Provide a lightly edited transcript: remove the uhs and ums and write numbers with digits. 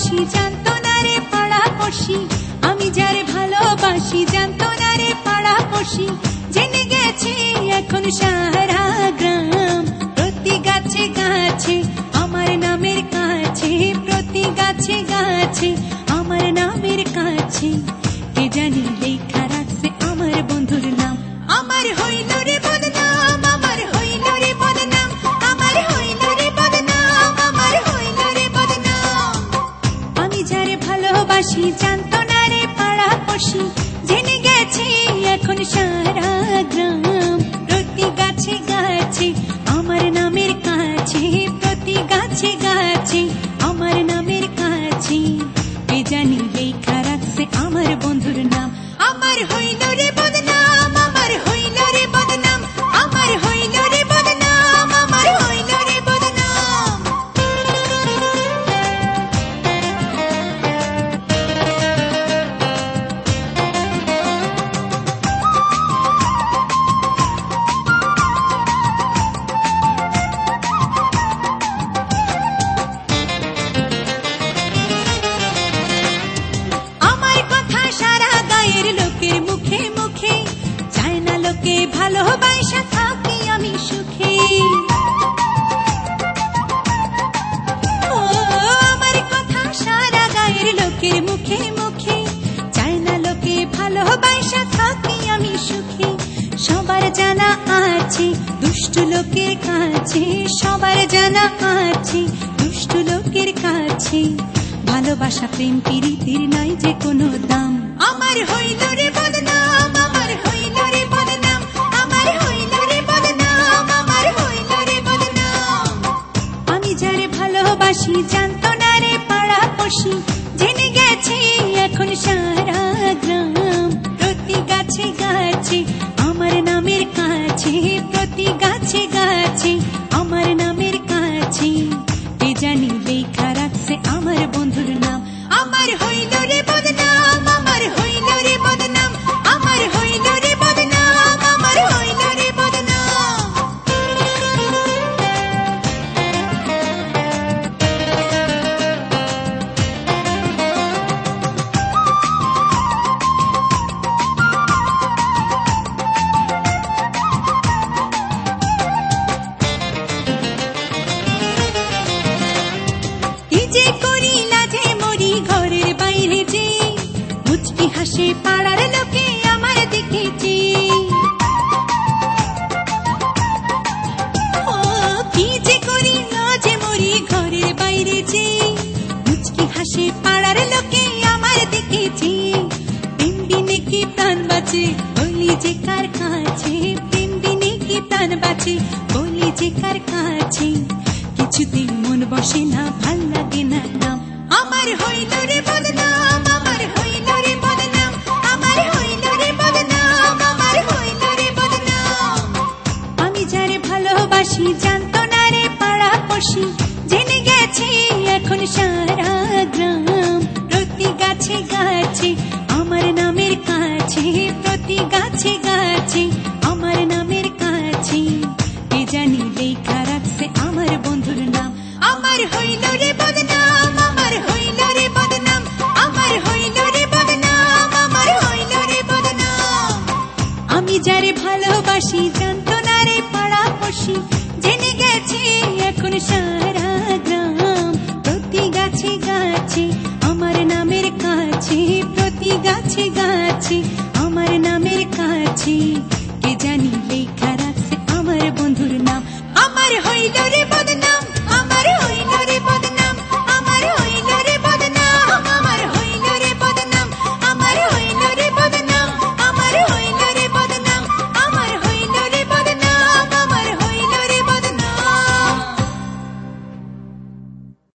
ভালোবাসি জানতো না রে পাড়াপড়শি, আমি যারে ভালোবাসি জানতো না রে পাড়াপড়শি, জেনে গেছে এখন সারা গ্রাম। প্রতি গাছে গাছে আমার নামের কাছে, প্রতি গাছে গাছে আমার নামের কাছে, কে জানি লেখা রাখছে আমার বন্ধুর নাম। আমার হইল রে বদনাম, আমার হইল রে বদনাম, আমার হইল রে বদনাম, আমার হইল রে বদনাম। আমি যারে ভালোবাসি জানতো না রে পাড়াপড়শি, জেনে গেছে এখন সারা গ্রাম। প্রতি গাছে গাছে আমার নামের কাছে, প্রতি গাছে গাছে আমার নামের কাছে, কে জানি লেখা রাখছে আমার বন্ধুর নাম। আমার হইল রে বদনাম, আমার হইল রে বদনাম, আমার হইল রে বদনাম, আমার হইল রে বদনাম। আমার কথা সারা গায়ের লোকের মুখে মুখে, চায় না লোকে ভালোবাসা থাকি আমি সুখে। ও আমার কথা সারা গায়ের লোকের মুখে মুখে, চায় না লোকে ভালোবাসা থাকি আমি সুখে। সবার জানা আছে দুষ্ট লোকের কাছে, সবার জানা আছে দুষ্ট লোকের কাছে, ভালোবাসা প্রেম প্রীতির নাই যে কোনো দাম। আমার হইল রে বদনাম, আমার হইল রে বদনাম, আমার হইল রে বদনাম, আমার হইল রে বদনাম। আমি যারে ভালোবাসি জানতো না রে পাড়াপড়শি, জেনে গেছে এখন সারা গ্রাম। প্রতি গাছে গাছে আমার নামের কাছে, প্রতি গাছে গাছে আমার নামের কাছে, কে জানি লেখা রাখছে আমার বন্ধুর নাম। আমার হইল রে বদনাম, আমার হইল রে বদনাম, আমার হইল রে বদনাম, আমার হইল রে বদনাম। কি যে করি লাজে মরি ঘরের বাইরে যে, মুচকি হাসে পাড়ার লোকে আমার দেখেছি। ও কি যে করি লাজে মরি ঘরের বাইরে যে, মুচকি হাসে পাড়ার লোকে আমার দেখেছি। প্রেম বিনে কি প্রাণ বাঁচে বলি যে কার কাছে, প্রেম বিনে কি প্রাণ বাঁচে বলি যে কার কাছে, কিছুতেই মন বসে না ভাল লাগে না নাম। আমার হইল রে বদনাম, আমার হইল রে বদনাম, আমার হইল রে বদনাম, আমার হইল রে বদনাম। আমি যারে ভালোবাসি জানতো না রে পাড়াপড়শি, জেনে গেছে এখন সারা গ্রাম। প্রতি গাছে গাছে আমার নামের কাছে, প্রতি গাছে গাছে আমার নামের কাছে, কে জানি লেখা রাখছে আমার বন্ধুর নাম। আমার হইল রে বদনাম, আমার হইল রে বদনাম, আমার হইল রে বদনাম, আমার হইল রে বদনাম। আমি যারে ভালোবাসি জানতো না রে পাড়াপড়শি, জেনে গেছে এখন সারা